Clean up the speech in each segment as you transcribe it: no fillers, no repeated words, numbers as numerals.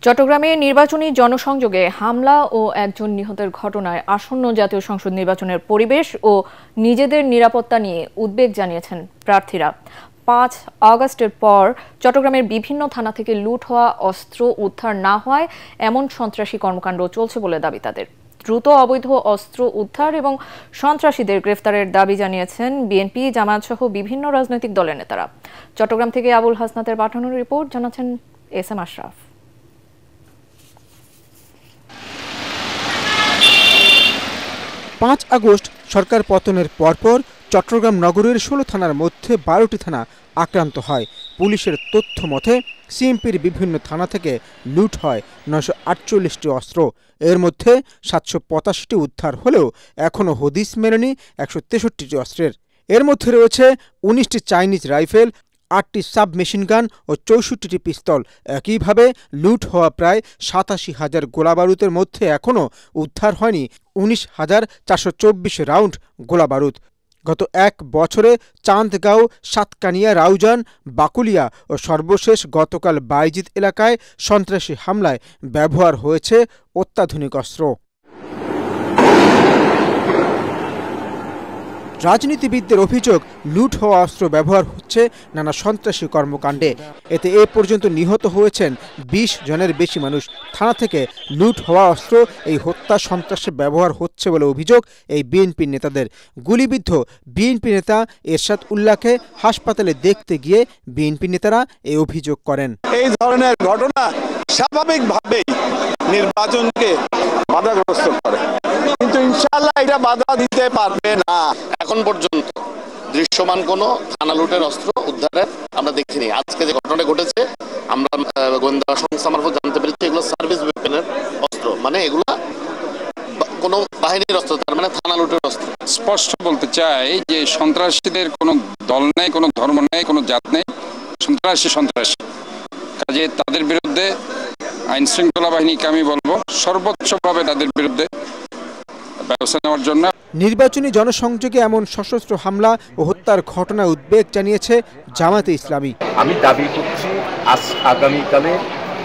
চট্টগ্রামে নির্বাচনী জনসংযোগে হামলা ও একজন নিহতের ঘটনায় আসন্ন জাতীয় সংসদ নির্বাচনের পরিবেশ ও নিজেদের নিরাপত্তা নিয়ে উদ্বেগ জানিয়েছেন প্রার্থীরা। ৫ আগস্টের পর চট্টগ্রামের বিভিন্ন থানা থেকে লুট হওয়া অস্ত্র উদ্ধার না হওয়ায় এমন সন্ত্রাসী কর্মকাণ্ড চলছে বলে দাবি তাদের। দ্রুত অবৈধ অস্ত্র উদ্ধার এবং সন্ত্রাসীদের গ্রেফতারের দাবি জানিয়েছেন বিএনপি, জামায়াত সহ বিভিন্ন রাজনৈতিক দলের নেতারা। চট্টগ্রাম থেকে আবুল হাসনাতের পাঠানো রিপোর্ট জানাচ্ছেন এস.এম. আশরাফ। ৫ আগস্ট সরকার পতনের পরপর চট্টগ্রাম নগরের ১৬ থানার মধ্যে ১২টি থানা আক্রান্ত হয়। পুলিশের তথ্য মতে সিএমপির বিভিন্ন থানা থেকে লুট হয় ৯৪৮টি অস্ত্র। এর মধ্যে ৭৮৫টি উদ্ধার হলেও এখনও হদিস মেলেনি ১৬৩টি অস্ত্রের। এর মধ্যে রয়েছে ১৯টি চাইনিজ রাইফেল, ৮টি সাব মেশিন গান ও ৬৪টি পিস্তল। একইভাবে লুট হওয়া প্রায় ৮৭,০০০ গোলাবারুদের মধ্যে এখনও উদ্ধার হয়নি ১৯,৪২৪ রাউন্ড গোলাবারুদ। গত এক বছরে চাঁদগাঁও, সাতকানিয়া, রাউজান, বাকুলিয়া ও সর্বশেষ গতকাল বাইজিদ এলাকায় সন্ত্রাসী হামলায় ব্যবহার হয়েছে অত্যাধুনিক অস্ত্র। রাজনীতিবিদদের অভিযোগ, লুট হওয়া অস্ত্র ব্যবহার হচ্ছে নানা সন্ত্রাসী কর্মকাণ্ডে। এতে এ পর্যন্ত নিহত হয়েছেন ২০ জনের বেশি মানুষ। থানা থেকে লুট হওয়া অস্ত্র এই হত্যা সন্ত্রাসে ব্যবহার হচ্ছে বলে অভিযোগ এই বিএনপি নেতাদের। গুলিবিদ্ধ বিএনপি নেতা এরশাদ উল্লাহকে হাসপাতালে দেখতে গিয়ে বিএনপি নেতারা এই অভিযোগ করেন। এই ধরনের ঘটনা স্বাভাবিকভাবেই নির্বাচনকে বাধাগ্রস্ত করে, কিন্তু ইনশাআল্লাহ এটা বাধা দিতে পারবে না। এখন পর্যন্ত দৃশ্যমান কোনো থানা লুটের অস্ত্র উদ্ধারের আমরা দেখিনি। আজকে যে ঘটনা ঘটেছে আমরা গোয়েন্দা সংস্থা মারফত জানতে পেরেছি এগুলো সার্ভিস ওয়েপনের অস্ত্র, মানে এগুলা কোনো বাহিনীর অস্ত্র, তার মানে থানা লুটের অস্ত্র। স্পষ্ট বলতে চাই যে সন্ত্রাসীদের কোনো দল নেই, কোনো ধর্ম নেই, কোনো জাত নেই। সন্ত্রাসী কাজে তাদের বিরুদ্ধে আইন শৃঙ্খলা বাহিনীকে আমি বলবো সর্বোচ্চভাবে তাদের বিরুদ্ধে ব্যবস্থা নেওয়ার জন্য। নির্বাচনী জনসংযোগে এমন সশস্ত্র হামলা ও হত্যার ঘটনায় উদ্বেগ জানিয়েছে জামায়াতে ইসলামী। আমি দাবি করছি আগামীকালে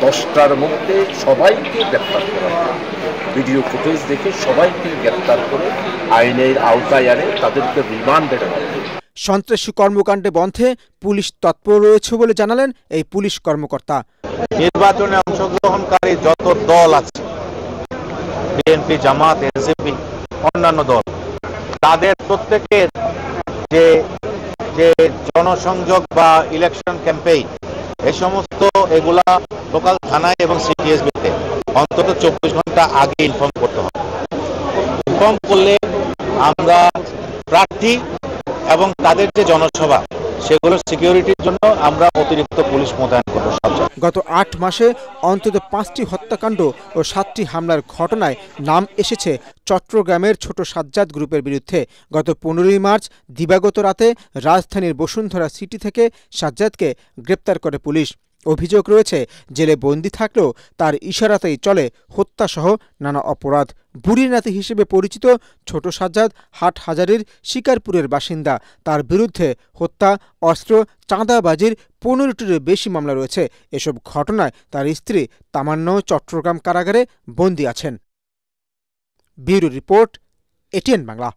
10টার মধ্যে সবাইকে গ্রেফতার করা হবে। ভিডিও ফুটেজ দেখে সবাইকে গ্রেফতার করে আইনের আওতায় আনে তাদেরকে রিমান্ডে দেওয়া হবে। সন্ত্রাসী কর্মকাণ্ডে বন্ধে পুলিশ তৎপর রয়েছে বলে জানালেন এই পুলিশ কর্মকর্তা। নির্বাচনে অংশগ্রহণকারী যত দল আছে, বিএনপি, জামাত, এনসিপি, অন্যান্য দল, তাদের প্রত্যেকের যে জনসংযোগ বা ইলেকশন ক্যাম্পেইন, এই সমস্ত এগুলা লোকাল থানায় এবং সিটিএসবিতে অন্তত 24 ঘন্টা আগে ইনফর্ম করতে হবে। ইনফর্ম করলে আমরা প্রার্থী এবং তাদের যে জনসভা সেগুলোর সিকিউরিটির জন্য আমরা অতিরিক্ত পুলিশ মোতায়েন করব। গত ৮ মাসে অন্তত 5টি হত্যাকাণ্ড ও 7টি হামলার ঘটনায় নাম এসেছে চট্টগ্রামের ছোট সাজ্জাদ গ্রুপের বিরুদ্ধে। গত 15ই মার্চ দিবাগত রাতে রাজধানীর বসুন্ধরা সিটি থেকে সাজ্জাদকে গ্রেপ্তার করে পুলিশ। অভিযোগ রয়েছে জেলে বন্দি থাকলেও তার ইশারাতেই চলে হত্যাসহ নানা অপরাধ। বুড়ি নাতি হিসেবে পরিচিত ছোট সাজ্জাদ হাটহাজারীর শিকারপুরের বাসিন্দা। তার বিরুদ্ধে হত্যা, অস্ত্র, চাঁদাবাজির 15টিরও বেশি মামলা রয়েছে। এসব ঘটনায় তার স্ত্রী তামান্নাও চট্টগ্রাম কারাগারে বন্দী আছেন। Bureau report, ATN Bangla.